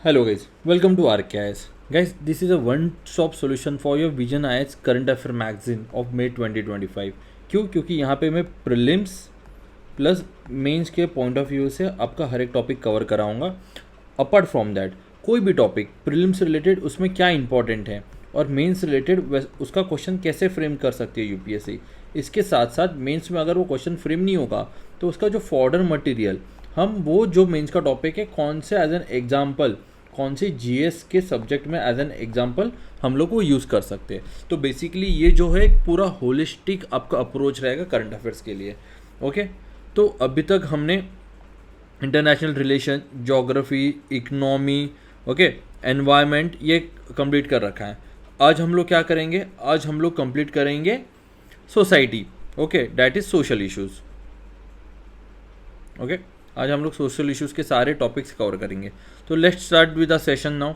Hello guys, welcome to RKIS. Guys, this is a one-stop solution for your Vision IS Current Affair magazine of May 2025. क्यों? क्योंकि यहाँ पे मैं prelims plus mains के point of view से आपका हर एक टॉपिक कवर कराऊंगा. अपार्ट फ्रॉम दैट कोई भी टॉपिक प्रीलिम्स रिलेटेड उसमें क्या इंपॉर्टेंट है और मेंस रिलेटेड उसका क्वेश्चन कैसे फ्रेम कर सकती है यूपीएससी. इसके साथ साथ मेंस में अगर वो क्वेश्चन फ्रेम नहीं होगा तो उसका जो फॉर्डर मटेरियल हम वो जो मेंस का टॉपिक है कौन से एज एन एग्जाम्पल कौन से जीएस के सब्जेक्ट में एज एन एग्जाम्पल हम लोग को यूज़ कर सकते हैं. तो बेसिकली ये जो है एक पूरा होलिस्टिक आपका अप्रोच रहेगा करंट अफेयर्स के लिए. ओके, तो अभी तक हमने international relation, geography, economy, okay, environment ये कंप्लीट कर रखा है. आज हम लोग क्या करेंगे? आज हम लोग कंप्लीट करेंगे society. Okay, that is social issues. Okay, आज हम लोग सोशल इश्यूज़ के सारे टॉपिक्स कवर करेंगे. तो let's start with the session now.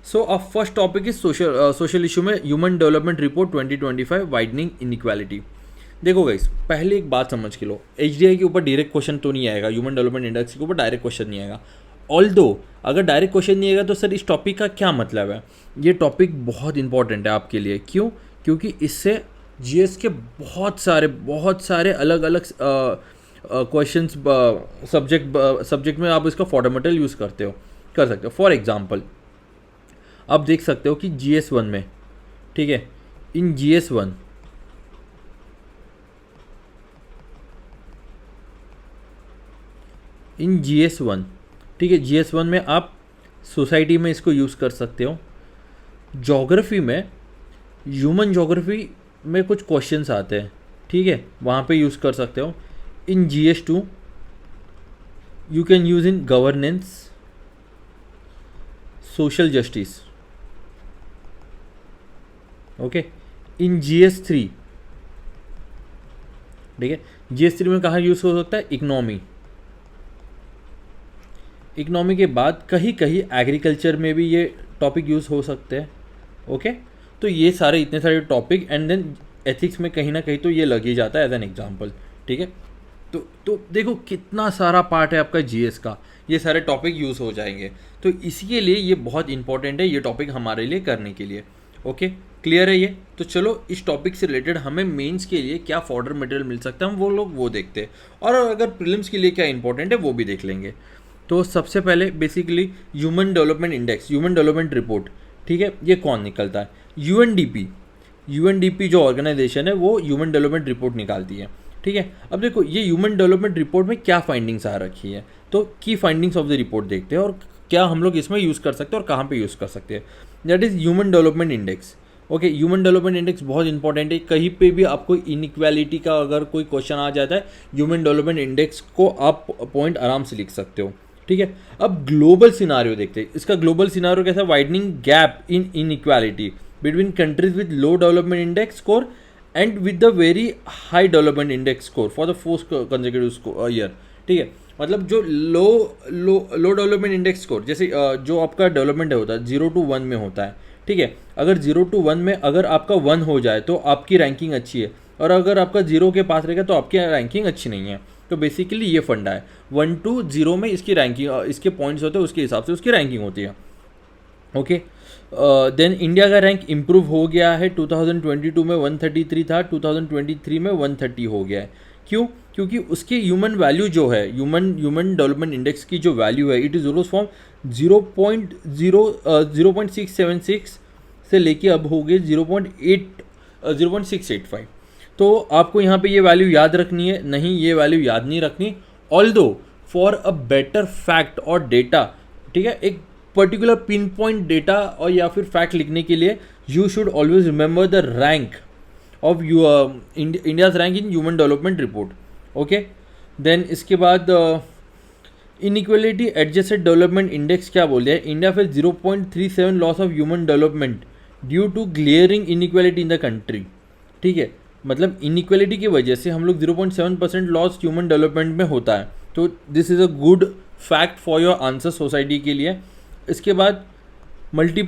So अब first topic is social issue में human development report 2025 widening inequality. देखो गाइस, पहले एक बात समझ के लो, एचडीआई के ऊपर डायरेक्ट क्वेश्चन तो नहीं आएगा, ह्यूमन डेवलपमेंट इंडेक्स के ऊपर डायरेक्ट क्वेश्चन नहीं आएगा. ऑल्दो अगर डायरेक्ट क्वेश्चन नहीं आएगा तो सर इस टॉपिक का क्या मतलब है? ये टॉपिक बहुत इंपॉर्टेंट है आपके लिए. क्यों? क्योंकि इससे जीएस के बहुत सारे अलग अलग क्वेश्चंस सब्जेक्ट में आप इसका फॉर्मेटल यूज़ कर सकते हो. फॉर एग्जांपल आप देख सकते हो कि GS1 में, ठीक है, इन GS1 ठीक है, GS1 में आप सोसाइटी में इसको यूज़ कर सकते हो. ज्योग्राफी में, ह्यूमन ज्योग्राफी में कुछ क्वेश्चंस आते हैं, ठीक है, वहाँ पे यूज़ कर सकते हो. In GS2 you can use in governance, social justice. Okay, in GS3, ठीक है, GS3 में कहाँ यूज़ हो सकता है? इकोनॉमी के बाद कहीं कहीं एग्रीकल्चर में भी ये टॉपिक यूज़ हो सकते हैं. ओके, तो ये सारे इतने सारे टॉपिक एंड देन एथिक्स में कहीं ना कहीं तो ये लग ही जाता है एज एन एग्जाम्पल. ठीक है, तो देखो कितना सारा पार्ट है आपका जीएस का, ये सारे टॉपिक यूज़ हो जाएंगे. तो इसके लिए ये बहुत इंपॉर्टेंट है ये टॉपिक हमारे लिए करने के लिए. ओके, क्लियर है ये? तो चलो इस टॉपिक से रिलेटेड हमें मेंस के लिए क्या फॉर्डर मटेरियल मिल सकता है हम वो देखते हैं, और अगर प्रीलिम्स के लिए क्या इंपॉर्टेंट है वो भी देख लेंगे. तो सबसे पहले basically human development index, human development report, ठीक है, ये कौन निकलता है? यूएनडीपी जो ऑर्गेनाइजेशन है वो ह्यूमन डेवलपमेंट रिपोर्ट निकालती है. ठीक है, अब देखो ये ह्यूमन डेवलपमेंट रिपोर्ट में क्या फाइंडिंग्स आ रखी है, तो की फाइंडिंग्स ऑफ द रिपोर्ट देखते हैं और क्या हम लोग इसमें यूज़ कर सकते हैं और कहाँ पे यूज़ कर सकते हैं. That is human development index. Okay, human development index बहुत इंपॉर्टेंट है. कहीं पे भी आपको इनइक्वालिटी का अगर कोई क्वेश्चन आ जाता है, ह्यूमन डेवलपमेंट इंडेक्स को आप पॉइंट आराम से लिख सकते हो. ठीक है, अब ग्लोबल सिनारियो देखते हैं. इसका ग्लोबल सिनारियो कैसा? Widening gap in inequality between countries with low development index score and with the very high development index score for the fourth consecutive year. ठीक है, मतलब जो लो डेवलपमेंट इंडेक्स स्कोर, जैसे जो आपका डेवलपमेंट होता है 0 to 1 में होता है. ठीक है, अगर 0 to 1 में अगर आपका 1 हो जाए तो आपकी रैंकिंग अच्छी है, और अगर आपका 0 के पास रहेगा तो आपकी रैंकिंग अच्छी नहीं है. तो बेसिकली ये फंडा है. 1 to 0 में इसकी रैंकिंग, इसके पॉइंट्स होते हैं, उसके हिसाब से उसकी रैंकिंग होती है. ओके, देन इंडिया का रैंक इम्प्रूव हो गया है. 2022 में 133 था, 2023 में 130 हो गया है. क्यों? क्योंकि उसकी ह्यूमन वैल्यू जो है, ह्यूमन डेवलपमेंट इंडेक्स की जो वैल्यू है, इट इज़ रोज फ्रॉम 0.676 से लेके अब हो गए 0.685. तो आपको यहाँ पे ये वैल्यू याद रखनी है? नहीं, ये वैल्यू याद नहीं रखनी. Although for a better fact और डेटा, ठीक है, एक पर्टिकुलर पिन पॉइंट डेटा और या फिर फैक्ट लिखने के लिए you should always remember the rank of India's rank in human development report. Okay, then इसके बाद इनइक्वालिटी एडजस्टेड डेवलपमेंट इंडेक्स क्या बोल दिया है? India face 0.37 loss of human development due to glaring inequality in the country. ठीक है, मतलब inequality की वजह से हम लोग 0.7% लॉस ह्यूमन डेवलपमेंट में होता है. तो this is a good fact for your answer society के लिए. इसके बाद multi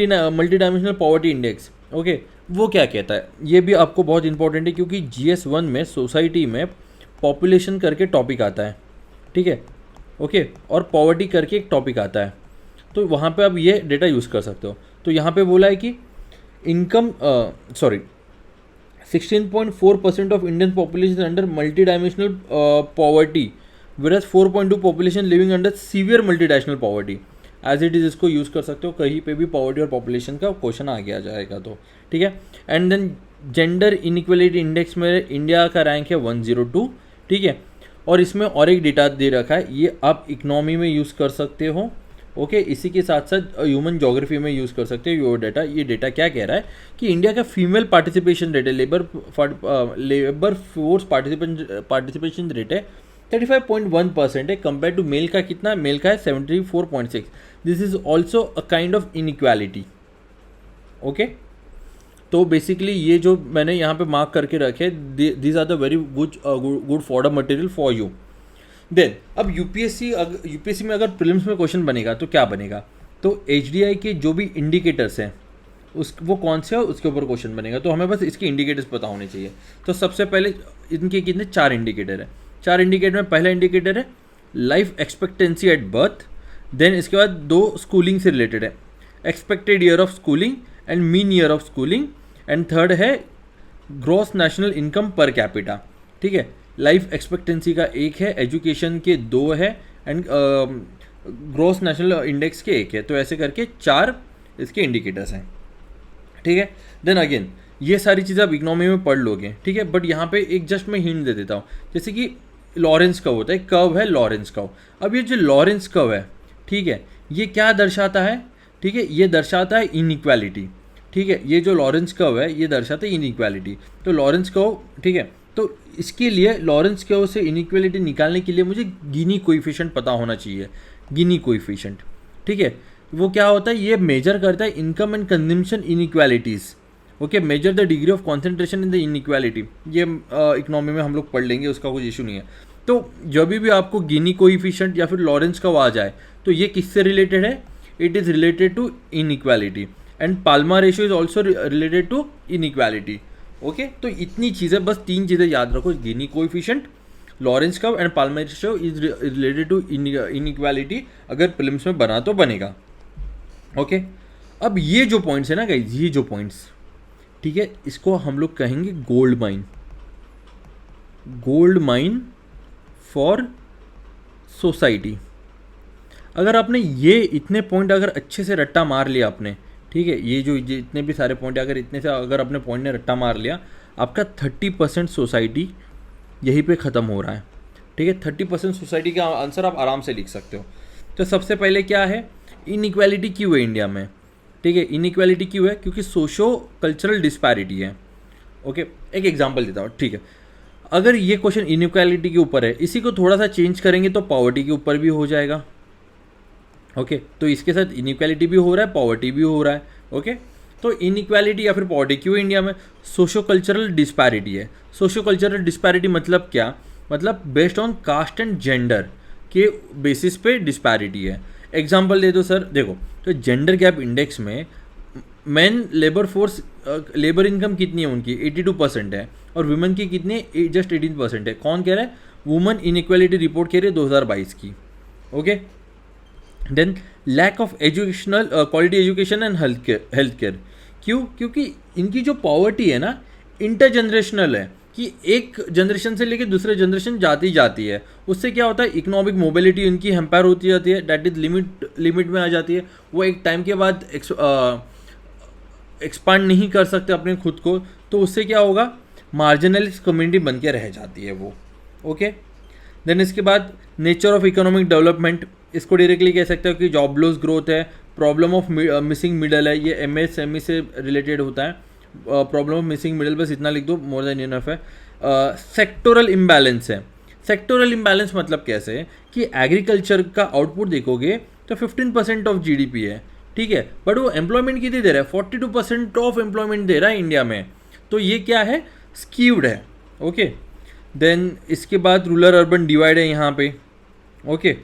dimensional poverty index. Okay, वो क्या कहता है? ये भी आपको बहुत इंपॉर्टेंट है क्योंकि GS1 में सोसाइटी में पॉपुलेशन करके टॉपिक आता है. ठीक है, ओके, और पॉवर्टी करके एक टॉपिक आता है. तो वहाँ पे आप ये डेटा यूज़ कर सकते हो। तो यहाँ पे बोला है कि income 16.4% of Indian population under multi dimensional poverty, whereas 4.2 population living under severe multi dimensional poverty. As it is इसको यूज़ कर सकते हो, कहीं पे भी पॉवर्टी और पॉपुलेशन का क्वेश्चन आ गया जाएगा तो, ठीक है। And then gender inequality index में इंडिया का रैंक है 102, ठीक है। और इसमें और एक डेटा दे रखा है, ये आप इकोनॉमी में यूज़ कर सकते हो, ओके। इसी के साथ साथ ह्यूमन ज्योग्राफी में यूज़ कर सकते हो ये डेटा क्या कह रहा है कि इंडिया का फीमेल पार्टिसिपेशन रेट है, लेबर फोर्स पार्टिसिपेशन रेट है 35.1% है, कंपेयर टू मेल का कितना, मेल का है 74.6। This is also a kind of inequality, okay. तो बेसिकली ये जो मैंने यहाँ पे मार्क करके रखे, these are the very good for the material for you. Then अब यूपीएससी में अगर प्रीलिम्स में क्वेश्चन बनेगा तो क्या बनेगा, तो एचडीआई के जो भी इंडिकेटर्स हैं वो कौन से है उसके ऊपर क्वेश्चन बनेगा। तो हमें बस इसके इंडिकेटर्स पता होने चाहिए। तो सबसे पहले इनके कितने 4 इंडिकेटर है। 4 इंडिकेटर में पहला इंडिकेटर है life expectancy at birth. Then इसके बाद 2 स्कूलिंग से रिलेटेड है, expected year of schooling and mean year of schooling. And third है gross national income per capita, ठीक है। लाइफ एक्सपेक्टेंसी का 1 है, एजुकेशन के 2 है, एंड ग्रॉस नेशनल इंडेक्स के 1 है। तो ऐसे करके 4 इसके इंडिकेटर्स हैं, ठीक है। देन अगेन ये सारी चीज़ें आप इकोनॉमी में पढ़ लोगे, ठीक है। बट यहाँ पे एक जस्ट मैं हिंट दे देता हूँ, जैसे कि लॉरेंस कर्व होता है, कर्व है लॉरेंस कर्व। अब ये जो लॉरेंस कर्व है, ठीक है, ये क्या दर्शाता है, ठीक है, ये दर्शाता है इनइक्वालिटी, ठीक है। ये जो लॉरेंस कर्व है ये दर्शाता है इनइक्वालिटी। तो लॉरेंस कर्व, ठीक है, तो इसके लिए लॉरेंस कर्व से इनइक्वालिटी निकालने के लिए मुझे गिनी कोएफिशिएंट पता होना चाहिए। गिनी कोएफिशिएंट, ठीक है, वो क्या होता है, ये मेजर करता है income and consumption inequalities, okay. Measure the degree of concentration in the inequality. ये इकोनॉमी में हम लोग पढ़ लेंगे, उसका कोई इशू नहीं है। तो जब भी आपको गिनी कोएफिशिएंट या फिर लॉरेंस कर्व आ जाए तो ये किससे रिलेटेड है, it is related to inequality. And Palma ratio is also related to inequality, okay. तो इतनी चीज़ें, बस 3 चीज़ें याद रखो, Gini coefficient, Lorenz curve and Palma ratio is related to inequality. अगर प्रीलिम्स में बना तो बनेगा, ओके। अब ये जो पॉइंट्स है ना गाइस, ये जो पॉइंट्स, ठीक है, इसको हम लोग कहेंगे gold mine, gold mine for society. अगर आपने ये इतने पॉइंट अगर अच्छे से रट्टा मार लिया आपने, ठीक है, ये जो इतने भी सारे पॉइंट अगर अपने पॉइंट ने रट्टा मार लिया, आपका 30% सोसाइटी यहीं पे ख़त्म हो रहा है, ठीक है। 30% सोसाइटी का आंसर आप आराम से लिख सकते हो। तो सबसे पहले क्या है, इनइक्वालिटी क्यों है इंडिया में, ठीक है। इनइक्वालिटी क्यों है, क्योंकि सोशो कल्चरल डिस्पैरिटी है, ओके। एक एग्जांपल देता हूँ, ठीक है। अगर ये क्वेश्चन इनइक्वालिटी के ऊपर है, इसी को थोड़ा सा चेंज करेंगे तो पॉवर्टी के ऊपर भी हो जाएगा, ओके। तो इसके साथ इनइक्वालिटी भी हो रहा है, पॉवर्टी भी हो रहा है, ओके। तो इनइक्वालिटी या फिर पॉवर्टी क्यों इंडिया में, सोशो कल्चरल डिस्पैरिटी है। सोशो कल्चरल डिस्पैरिटी मतलब क्या, मतलब based on caste and gender के बेसिस पे डिस्पैरिटी है। एग्जाम्पल दे दो सर, देखो, तो जेंडर गैप इंडेक्स में main labour force labour income कितनी है उनकी 82% है, और वुमेन की कितनी है, जस्ट 18% है। कौन कह रहा है, वुमेन इनइक्वालिटी रिपोर्ट कह रही है 2022 की, okay. Then lack of educational quality education and health care. क्यों, क्योंकि इनकी जो पॉवर्टी है ना इंटर जनरेशनल है, कि एक जनरेशन से लेकर दूसरे जनरेशन जाती है। उससे क्या होता है, इकोनॉमिक मोबिलिटी उनकी हेम्पेयर होती जाती है, डैट इज लिमिट में आ जाती है। वो एक टाइम के बाद एक्सपांड नहीं कर सकते अपने खुद को, तो उससे क्या होगा, मार्जिनलाइज कम्युनिटी बन के रह जाती है वो, ओके। देन इसके बाद नेचर ऑफ इकोनॉमिक डेवलपमेंट, इसको डायरेक्टली कह सकते हो कि जॉबलेस ग्रोथ है, प्रॉब्लम ऑफ मिसिंग मिडल है, ये एमएसएमई से रिलेटेड होता है। प्रॉब्लम ऑफ मिसिंग मिडल, बस इतना लिख दो, मोर देन इनफ है। सेक्टोरल इम्बैलेंस है। सेक्टोरल इम्बैलेंस मतलब कैसे है कि एग्रीकल्चर का आउटपुट देखोगे तो 15% ऑफ जीडीपी है, ठीक है, बट वो एम्प्लॉयमेंट कितनी दे रहा है, 42% ऑफ एम्प्लॉयमेंट दे रहा है इंडिया में। तो ये क्या है, स्कीव्ड है, ओके। देन इसके बाद रूरल अर्बन डिवाइड है यहाँ पे, ओके।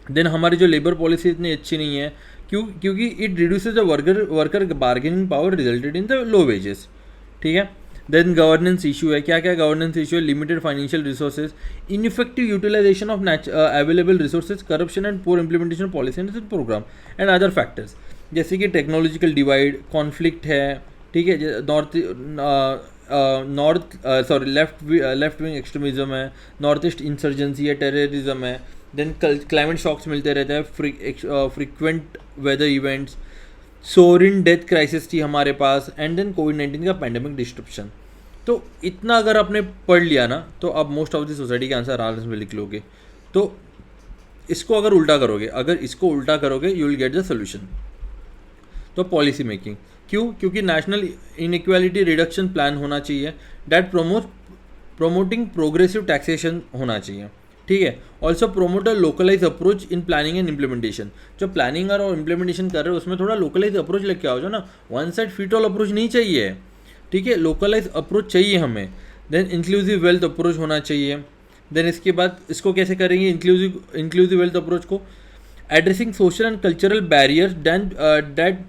देन हमारी जो लेबर पॉलिसी इतनी अच्छी नहीं है, क्योंकि it reduces the worker bargaining power resulted in the low wages, ठीक है। देन गवर्नेंस इशू है, क्या क्या गवर्नेंस इशू है, limited financial resources, ineffective utilization of available resources, corruption and poor implementation policy and program and other factors, जैसे कि technological divide, conflict है, ठीक है, लेफ्ट विंग एक्सट्रीमिज्म है, नॉर्थ ईस्ट इंसर्जेंसी है, टेररिज्म है, देन क्लाइमेट शॉक्स मिलते रहते हैं, frequent weather events, Sorin death crisis थी हमारे पास, एंड देन कोविड-19 का पैंडेमिक डिस्ट्रप्शन। तो इतना अगर आपने पढ़ लिया ना, तो आप मोस्ट ऑफ द सोसाइटी के आंसर आराम से लिख लोगे। तो इसको अगर उल्टा करोगे you will get the solution. तो पॉलिसी मेकिंग, क्यों? क्योंकि नेशनल इनइक्वालिटी रिडक्शन प्लान होना चाहिए, डैट प्रोमोटिंग प्रोग्रेसिव टैक्सेशन होना चाहिए, ठीक है। Also promote a localise approach in planning and implementation, जो प्लानिंग और इम्प्लीमेंटेशन कर रहे हो उसमें थोड़ा लोकलाइज अप्रोच लेके आओ, जो ना one side fit all approach नहीं चाहिए, ठीक है, लोकलाइज अप्रोच चाहिए हमें। देन इंक्लूसिव वेल्थ अप्रोच होना चाहिए। देन इसके बाद इसको कैसे करेंगे इंक्लूसिव वेल्थ अप्रोच को? Addressing social and cultural barriers that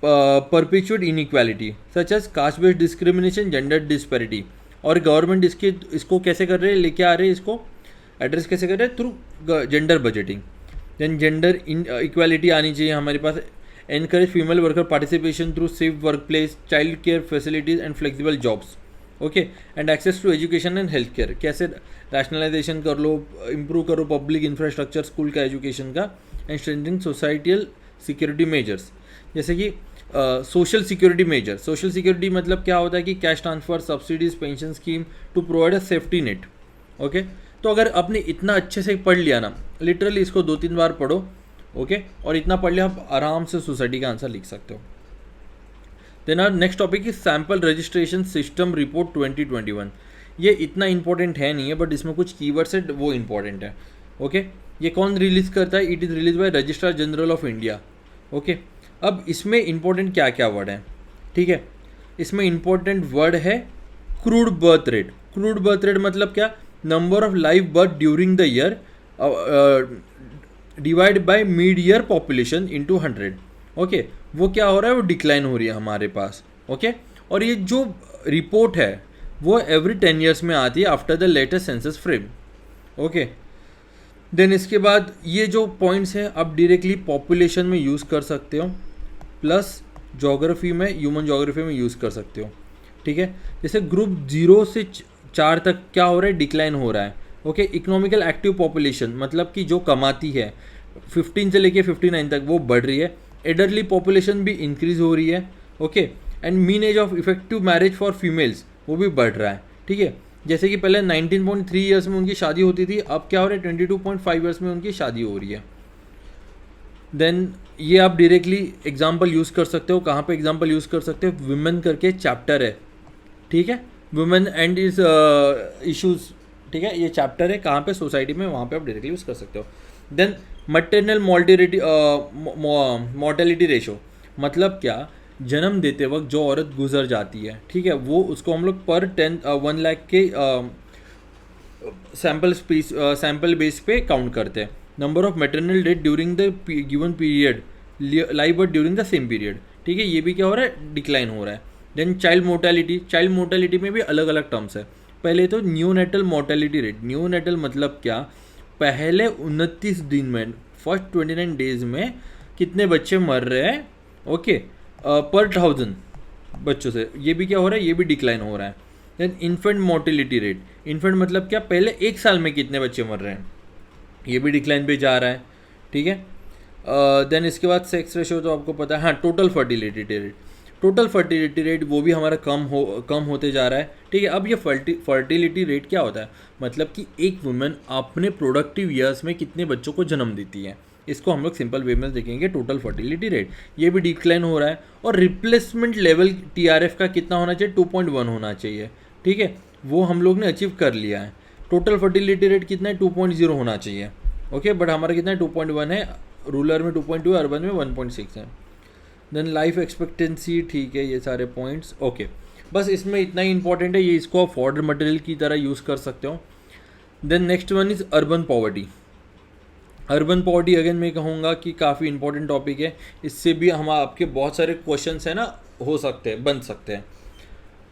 perpetuate inequality such as caste based discrimination, gender disparity. और गवर्नमेंट इसको कैसे कर रहे हैं, लेके आ रहे हैं, इसको एड्रेस कैसे कर रहे हैं? Through gender budgeting. Then gender equality आनी चाहिए हमारे पास। Encourage female worker participation through safe work place, child care facilities and flexible jobs, okay, and access to education and health care. कैसे रैशनलाइजेशन कर लो, इम्प्रूव करो पब्लिक इंफ्रास्ट्रक्चर स्कूल का, education का, and strengthening societal security measures, जैसे कि social security measure. Social security मतलब क्या होता है कि cash transfer, subsidies, pension scheme to provide a safety net, okay. तो अगर आपने इतना अच्छे से पढ़ लिया ना, लिटरली इसको 2-3 बार पढ़ो, ओके, और इतना पढ़ लिया आप आराम से सोसाइटी का आंसर लिख सकते हो। Then our next topic is sample registration system report 2021। ये इतना इंपॉर्टेंट है नहीं है, बट इसमें कुछ कीवर्ड्स है वो इंपॉर्टेंट है, ओके। ये कौन रिलीज करता है? It is release by registrar general of India, okay. अब इसमें इंपॉर्टेंट क्या क्या वर्ड हैं, ठीक है। इसमें इंपॉर्टेंट वर्ड है crude birth rate. Crude birth rate मतलब क्या? Number of live birth during the year divide by mid year population into 100, okay. वो क्या हो रहा है? वो डिक्लाइन हो रही है हमारे पास, ओके। और ये जो रिपोर्ट है वो एवरी 10 ईयर्स में आती है after the latest census frame, okay. Then इसके बाद ये जो पॉइंट्स हैं आप डायरेक्टली पॉपुलेशन में यूज़ कर सकते हो, प्लस जोग्राफी में, ह्यूमन जोग्राफी में यूज़ कर सकते हो, ठीक है। जैसे ग्रुप 0 से 4 तक क्या हो रहा है? डिक्लाइन हो रहा है, ओके। इकोनॉमिकल एक्टिव पॉपुलेशन मतलब कि जो कमाती है 15 से लेके 59 तक वो बढ़ रही है। एडल्टली पॉपुलेशन भी इंक्रीज हो रही है, okay. And mean age of effective marriage for females वो भी बढ़ रहा है, ठीक है। जैसे कि पहले 19.3 ईयर्स में उनकी शादी होती थी, अब क्या हो रहा है? 22.5 ईयर्स में उनकी शादी हो रही है। देन ये आप डायरेक्टली एग्जाम्पल यूज़ कर सकते हो। कहाँ पे एग्जाम्पल यूज़ कर सकते हो? वुमेन करके चैप्टर है, ठीक है, वुमेन एंड इज इश्यूज, ठीक है, ये चैप्टर है कहाँ पे? सोसाइटी में, वहाँ पे आप डायरेक्टली यूज़ कर सकते हो। देन मटर्नल मॉर्टेलिटी रेशो मतलब क्या? जन्म देते वक्त जो औरत गुजर जाती है, ठीक है, वो उसको हम लोग पर 1 लाख के सैम्पल बेस पे काउंट करते हैं। Number of maternal death during the given period, live birth during the same period, ठीक है, ये भी क्या हो रहा है? डिक्लाइन हो रहा है। देन चाइल्ड मोर्टेलिटी में भी अलग अलग टर्म्स है। पहले तो न्यूनेटल मोर्टेलिटी रेट। न्यूनेटल मतलब क्या? पहले 29 दिन में, फर्स्ट 29 डेज में कितने बच्चे मर रहे हैं, ओके, पर 1000 बच्चों से, ये भी क्या हो रहा है? ये भी डिक्लाइन हो रहा है। Then infant mortality rate. Infant मतलब क्या? पहले 1 साल में कितने बच्चे मर रहे हैं, ये भी डिक्लाइन पे जा रहा है, ठीक है। देन इसके बाद सेक्स रेशो तो आपको पता है। हाँ, टोटल फर्टिलिटी रेट वो भी हमारा कम होते जा रहा है, ठीक है। अब ये फर्टिलिटी रेट क्या होता है? मतलब कि एक वुमेन अपने प्रोडक्टिव ईयर्स में कितने बच्चों को जन्म देती है, इसको हम लोग सिंपल वे में देखेंगे टोटल फर्टिलिटी रेट। ये भी डिक्लाइन हो रहा है। और रिप्लेसमेंट लेवल TRF का कितना होना चाहिए? 2.1 होना चाहिए, ठीक है, वो हम लोग ने अचीव कर लिया है। टोटल फर्टिलिटी रेट कितना है? 2.0 होना चाहिए, ओके, बट हमारा कितना है? 2.1 है। रूरल में 2.2 है, अर्बन में 1.6 है। देन लाइफ एक्सपेक्टेंसी, ठीक है, ये सारे पॉइंट्स, ओके। बस इसमें इतना ही इंपॉर्टेंट है, ये इसको आप फॉर्डर मटेरियल की तरह यूज़ कर सकते हो। Then next one is urban poverty. Urban poverty again मैं कहूँगा कि काफ़ी इंपॉर्टेंट टॉपिक है। इससे भी हम आपके बहुत सारे क्वेश्चंस हैं ना, हो सकते हैं, बन सकते हैं।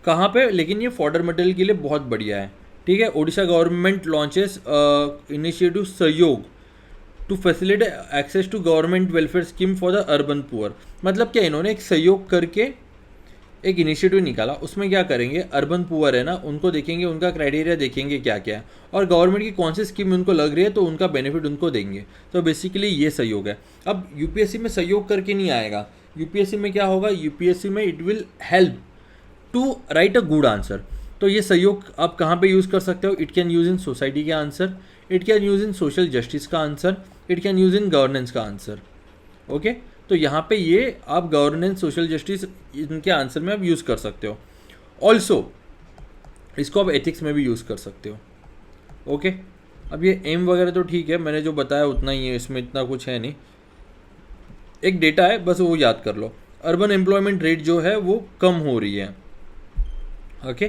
कहाँ पे, लेकिन ये फॉर्डर मटेरियल के लिए बहुत बढ़िया है, ठीक है। Odisha government launches initiative Sahyog to facilitate access to government welfare scheme for the urban poor. मतलब क्या, इन्होंने एक सहयोग करके एक इनिशिएटिव निकाला, उसमें क्या करेंगे, अर्बन पुअर है ना, उनको देखेंगे, उनका क्राइटेरिया देखेंगे क्या क्या है, और गवर्नमेंट की कौन सी स्कीम उनको लग रही है तो उनका बेनिफिट उनको देंगे। तो बेसिकली ये सहयोग है। अब यूपीएससी में सहयोग करके नहीं आएगा, यूपीएससी में क्या होगा, यूपीएससी में it will help to write a good answer. तो ये सहयोग आप कहाँ पे यूज़ कर सकते हो, it can use in society के answer, it can use in social justice का answer, it can use in governance का आंसर। ओके, तो यहाँ पे ये आप गवर्नेंस, सोशल जस्टिस, इनके आंसर में आप यूज़ कर सकते हो। ऑल्सो इसको आप एथिक्स में भी यूज़ कर सकते हो। ओके, अब ये एम वगैरह तो ठीक है, मैंने जो बताया उतना ही है, इसमें इतना कुछ है नहीं। एक डेटा है, बस वो याद कर लो। अर्बन एम्प्लॉयमेंट रेट जो है वो कम हो रही है। Okay,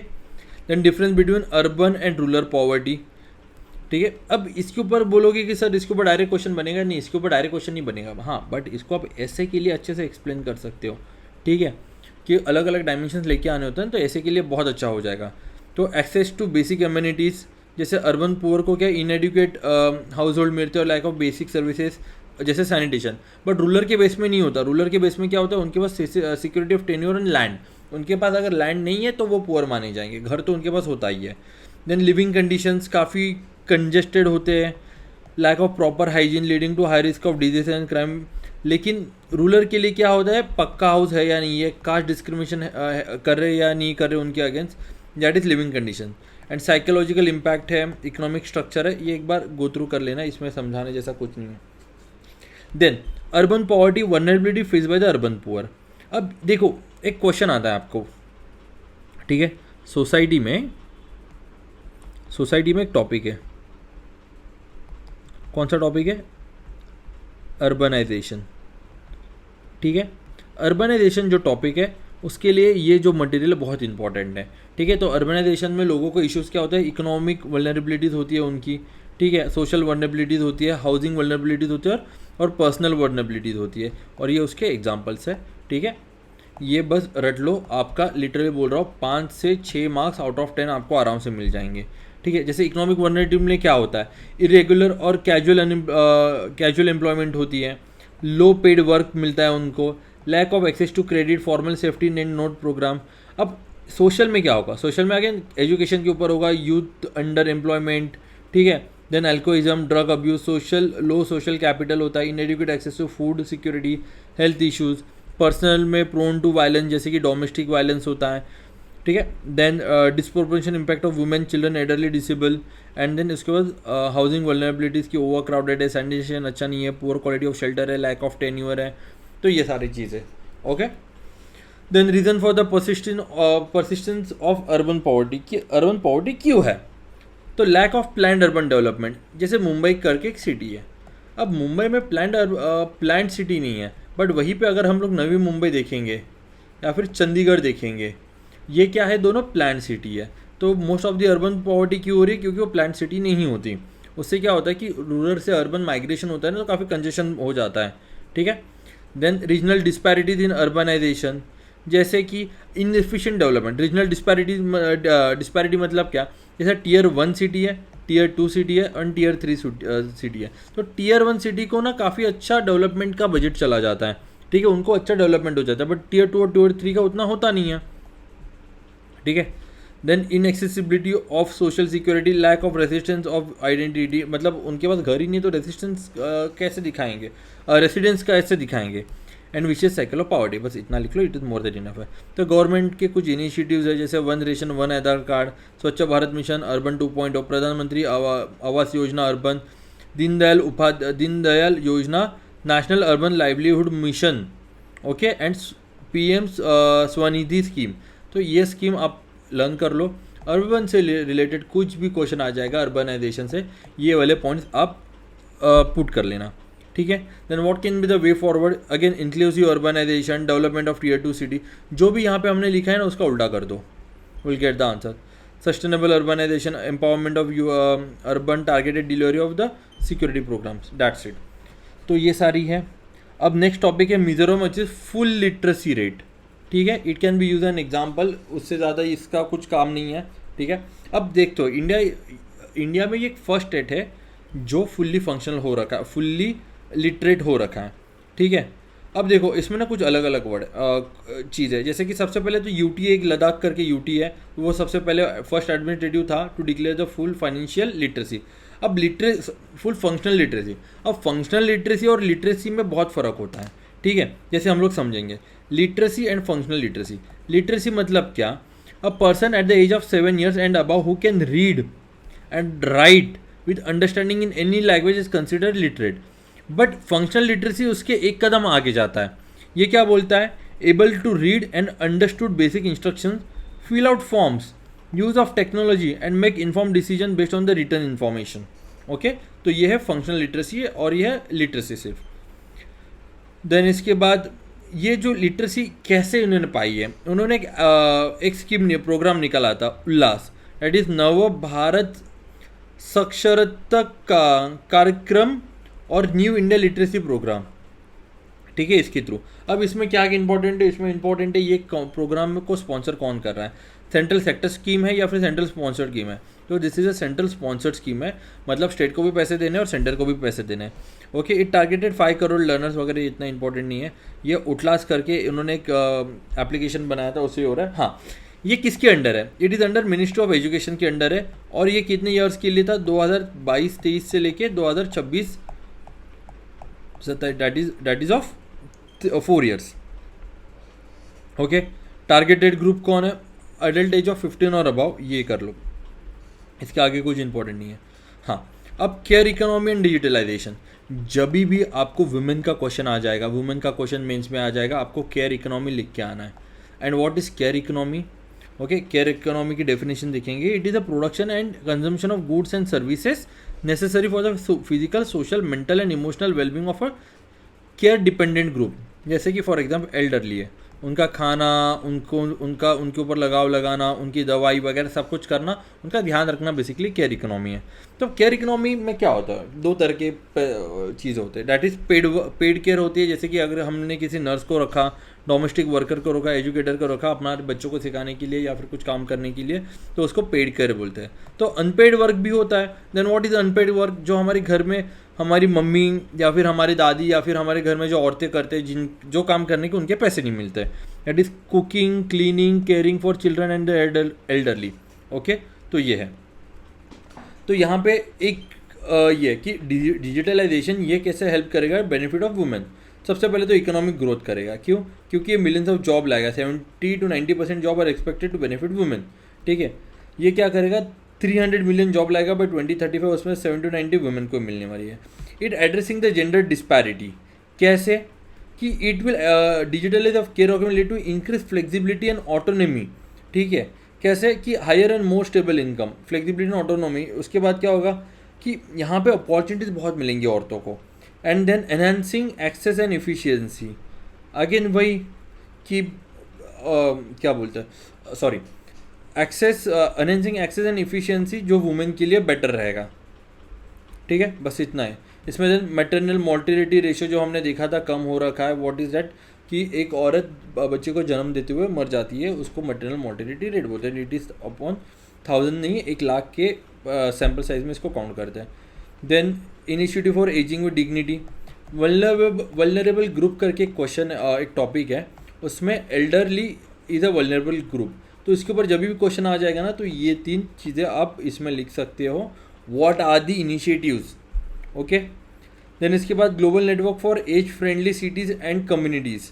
then difference between urban and rural poverty, ठीक है। अब इसके ऊपर बोलोगे कि सर इसके ऊपर डायरेक्ट क्वेश्चन बनेगा, नहीं, इसके ऊपर डायरेक्ट क्वेश्चन नहीं बनेगा, हाँ, बट इसको आप ऐसे के लिए अच्छे से एक्सप्लेन कर सकते हो, ठीक है, कि अलग अलग डायमेंशंस लेके आने होते हैं, तो ऐसे के लिए बहुत अच्छा हो जाएगा। तो एक्सेस टू बेसिक एम्यूनिटीज़, जैसे अर्बन पुअर को क्या इनएडुकेट हाउस होल्ड मिलते हैं और लैक ऑफ बेसिक सर्विसेज जैसे सैनिटेशन, बट रूरल के बेस में नहीं होता। रूरल के बेस में क्या होता है, उनके पास security of tenure and land, उनके पास अगर लैंड नहीं है तो वो पुअर माने जाएंगे, घर तो उनके पास होता ही है। देन लिविंग कंडीशंस काफ़ी कंजेस्टेड होते हैं, lack of proper hygiene leading to high risk of disease and crime. लेकिन रूरल के लिए क्या होता है, पक्का हाउस है या नहीं है, कास्ट डिस्क्रिमिनेशन कर रहे या नहीं कर रहे उनके against, that is living condition. And psychological impact है, इकोनॉमिक स्ट्रक्चर है, ये एक बार गो थ्रू कर लेना, इसमें समझाने जैसा कुछ नहीं है। Then urban poverty vulnerability face by the urban poor. अब देखो एक क्वेश्चन आता है आपको, ठीक है, सोसाइटी में एक टॉपिक है, कौन सा टॉपिक है, अर्बनाइजेशन, ठीक है। अर्बनाइजेशन जो टॉपिक है उसके लिए ये जो मटेरियल बहुत इंपॉर्टेंट है, ठीक है। तो अर्बनाइजेशन में लोगों को इश्यूज़ क्या होता है, इकोनॉमिक वल्नरेबिलिटीज़ होती है उनकी, ठीक है, सोशल वल्नरेबिलिटीज़ होती है, हाउसिंग वल्नरेबिलिटीज़ होती है, और पर्सनल वल्नरेबिलिटीज़ होती है, और ये उसके एग्जाम्पल्स है, ठीक है। ये बस रट लो, आपका लिटरली बोल रहा हूँ 5 से 6 मार्क्स आउट ऑफ 10 आपको आराम से मिल जाएंगे, ठीक है। जैसे इकोनॉमिक वल्नरेबिलिटी में क्या होता है, इरेगुलर और कैजुअल एम्प्लॉयमेंट होती है, लो पेड वर्क मिलता है उनको, lack of access to credit, formal safety net not program. अब सोशल में क्या होगा, सोशल में अगेन एजुकेशन के ऊपर होगा, यूथ अंडर एम्प्लॉयमेंट, ठीक है। Then alcoholism, drug abuse, low social capital होता है, inadequate access to food security, health issues, personal में प्रोन टू वायलेंस जैसे कि डोमेस्टिक वायलेंस होता है, ठीक है। Then disproportional impact of women, children, elderly, disabled, and then इसके बाद हाउसिंग वल्नरेबिलिटीज़ की, ओवर क्राउडेड है, सैनिटेशन अच्छा नहीं है, पुअर क्वालिटी ऑफ शेल्टर है, लैक ऑफ टेन्योर है, तो ये सारी चीज़ें। Okay, then reason for the persistence of urban poverty, कि अर्बन पॉवर्टी क्यों है, तो lack of planned urban development. जैसे मुंबई करके एक सिटी है, अब मुंबई में प्लान्ड सिटी नहीं है, बट वहीं पे अगर हम लोग नवी मुंबई देखेंगे या फिर चंडीगढ़ देखेंगे, ये क्या है, दोनों प्लान्ड सिटी है। तो most of the urban poverty क्यों हो रही है, क्योंकि वो प्लान्ड सिटी नहीं होती। उससे क्या होता है कि रूरल से अर्बन माइग्रेशन होता है ना, तो काफ़ी कंजेशन हो जाता है, ठीक है। देन रीजनल डिस्पैरिटीज इन अर्बनाइजेशन, जैसे कि इनएफिशिएंट डेवलपमेंट। रीजनल डिस्पैरिटी मतलब क्या, जैसे टियर 1 सिटी है, टियर 2 सिटी है और टियर 3 सिटी है। तो टियर 1 सिटी को ना काफ़ी अच्छा डेवलपमेंट का बजट चला जाता है, ठीक है, उनको अच्छा डेवलपमेंट हो जाता है, बट टियर 2 और टियर 3 का उतना होता नहीं है, ठीक है। Then inaccessibility of social security, lack of resistance of identity, मतलब उनके पास घर ही नहीं तो रेसिस्टेंस कैसे दिखाएंगे, रेसिडेंस कैसे दिखाएंगे। And vicious cycle of poverty, बस इतना लिख लो, it is more than enough है। तो गवर्नमेंट के कुछ इनिशिएटिव्स है, जैसे 1 रेशन 1 आधार कार्ड, स्वच्छ भारत मिशन, अर्बन 2.0, प्रधानमंत्री आवास योजना अर्बन, दीनदयाल योजना, national urban livelihood mission, okay, and PM Svanidhi scheme. तो ये स्कीम आप लर्न कर लो। अर्बन से रिलेटेड कुछ भी क्वेश्चन आ जाएगा अर्बनाइजेशन से, ये वाले पॉइंट्स आप पुट कर लेना, ठीक है। Then what can be the way forward, again inclusive urbanization, development of tier 2 city, जो भी यहाँ पे हमने लिखा है ना उसका उल्टा कर दो, will get the answer. Sustainable urbanization, empowerment of urban, targeted delivery of the security programs, that's it. तो ये सारी है। अब नेक्स्ट टॉपिक है Mizoram, which is full literacy rate, ठीक है, it can be use an example, उससे ज़्यादा इसका कुछ काम नहीं है। ठीक है, अब देखते हो इंडिया में ये एक फर्स्ट स्टेट है जो फुल्ली फंक्शनल हो रखा है, फुल्ली लिटरेट हो रखा है। ठीक है, अब देखो इसमें ना कुछ अलग अलग वर्ड चीज़ है, जैसे कि सबसे पहले तो यूटी, एक लद्दाख करके यूटी है, वो सबसे पहले फर्स्ट एडमिनिस्ट्रेटिव था to declare the full financial literacy. अब फुल फंक्शनल लिटरेसी, अब फंक्शनल लिटरेसी और लिटरेसी में बहुत फ़र्क होता है। ठीक है, जैसे हम लोग समझेंगे literacy and functional literacy. Literacy मतलब क्या, a person at the age of 7 years and above who can read and write with understanding in any language is considered literate. But functional literacy उसके एक कदम आगे जाता है। ये क्या बोलता है, able to read and understood basic instructions, fill out forms, use of technology and make inform decision based on the return information. Okay, तो ये है फंक्शनल लिटरेसी और ये है लिटरेसी सिर्फ। देन इसके बाद ये जो लिटरेसी कैसे उन्होंने पाई है, उन्होंने एक स्कीम प्रोग्राम निकाला था उल्लास, दैट इज नव भारत साक्षरता कार्यक्रम और न्यू इंडिया लिटरेसी प्रोग्राम। ठीक है, इसके थ्रू अब इसमें क्या इंपॉर्टेंट है, इसमें इंपॉर्टेंट है ये प्रोग्राम को स्पॉन्सर कौन कर रहा है, सेंट्रल सेक्टर स्कीम है या फिर सेंट्रल स्पॉन्सर्ड स्कीम है। तो this is a central sponsored scheme है, मतलब स्टेट को भी पैसे देने हैं और सेंटर को भी पैसे देने हैं। Okay, it targeted 5 crore learners वगैरह, इतना इंपॉर्टेंट नहीं है। ये उठलास करके उन्होंने एक एप्लीकेशन बनाया था, उससे हो रहा है। हाँ, ये किसके अंडर है, it is under ministry of education के अंडर है, और ये कितने ईयर्स के लिए था, 2022-23 से लेके 2026, that is of 4 years। Okay, targeted group कौन है, adult age of 15 or above, ये कर लो, इसके आगे कुछ इंपॉर्टेंट नहीं है। हाँ, अब केयर इकोनॉमी एंड डिजिटलाइजेशन, जब भी आपको वुमेन का क्वेश्चन आ जाएगा, वुमेन का क्वेश्चन मेंस में आ जाएगा, आपको केयर इकोनॉमी लिख के आना है। And what is care economy, okay, care economy की डेफिनेशन देखेंगे, it is a production and consumption of goods and services necessary for the physical, social, mental and emotional wellbeing of a care dependent group. जैसे कि for example elderly है, उनका खाना, उनके ऊपर लगाव लगाना, उनकी दवाई वगैरह सब कुछ करना, उनका ध्यान रखना, बेसिकली केयर इकोनॉमी है। तो केयर इकोनॉमी में क्या होता है, 2 तरह के चीज़ होते हैं, डैट इज़ पेड केयर होती है, जैसे कि अगर हमने किसी नर्स को रखा, डोमेस्टिक वर्कर को रखा, एजुकेटर को रखा अपना बच्चों को सिखाने के लिए या फिर कुछ काम करने के लिए, तो उसको पेड केयर बोलते हैं। तो अनपेड वर्क भी होता है। Then what is unpaid work, जो हमारे घर में हमारी मम्मी या फिर हमारी दादी या फिर हमारे घर में जो औरतें करते हैं, जो काम करने के उनके पैसे नहीं मिलते, that is cooking, cleaning, caring for children and elderly. Okay, तो ये है। तो यहाँ पे एक ये कि डिजिटलाइजेशन ये कैसे हेल्प करेगा बेनिफिट ऑफ वुमेन। सबसे पहले तो इकोनॉमिक ग्रोथ करेगा, क्यों, क्योंकि ये मिलियंस ऑफ जॉब लाएगा, 70 to 90% job are expected to benefit women. ठीक है, ये क्या करेगा, 300 मिलियन जॉब लाएगा बाय 2035, उसमें 70 to 90 वुमेन को मिलने वाली है। It addressing the gender disparity, कैसे कि it will digitalize of care lead to increase flexibility and autonomy. ठीक है, कैसे कि higher and more stable income, flexibility and autonomy. उसके बाद क्या होगा कि यहाँ पे अपॉर्चुनिटीज़ बहुत मिलेंगी औरतों को। And then enhancing access and efficiency, again वही कि क्या बोलते हैं, sorry, access, enhancing access and efficiency जो वुमेन के लिए बेटर रहेगा। ठीक है, बस इतना है इसमें। देन मैटरनल मोर्टिलिटी रेशियो जो हमने देखा था कम हो रखा है, व्हाट इज़ दैट, कि एक औरत बच्चे को जन्म देते हुए मर जाती है, उसको मैटरनल मोर्टिलिटी रेट बोलते हैं। इट इज़ अपॉन 1000 नहीं, 1 लाख के सैम्पल साइज में इसको काउंट करते हैं। Then initiative for aging with dignity, vulnerable group करके क्वेश्चन, एक टॉपिक है, उसमें elderly is a vulnerable group. तो इसके ऊपर जब भी क्वेश्चन आ जाएगा ना, तो ये 3 चीज़ें आप इसमें लिख सकते हो, what are the initiatives. Okay, then इसके बाद global network for age friendly cities and communities.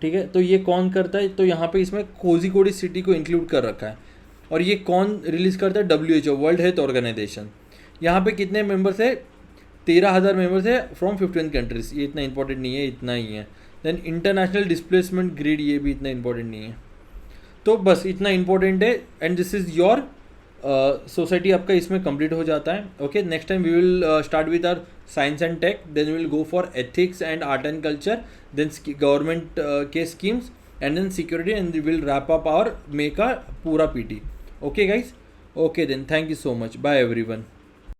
ठीक है, तो ये कौन करता है, तो यहाँ पे इसमें कोझिकोड सिटी को इंक्लूड कर रखा है। और ये कौन रिलीज़ करता है, WHO, वर्ल्ड हेल्थ ऑर्गेनाइजेशन। यहाँ पे कितने मेंबर्स है, 13,000 मेंबर्स है फ्रॉम 15 कंट्रीज। ये इतना इंपॉर्टेंट नहीं है, इतना ही है। देन इंटरनेशनल डिस्प्लेसमेंट ग्रिड, ये भी इतना इंपॉर्टेंट नहीं है। तो बस इतना इंपॉर्टेंट है। And this is your society, आपका इसमें कंप्लीट हो जाता है। Okay, next time we will start with our science and tech, then will go for ethics and art and culture, then government के schemes, and then security, and will wrap up our make a पूरा PT। Okay guys, okay then, thank you so much, bye everyone.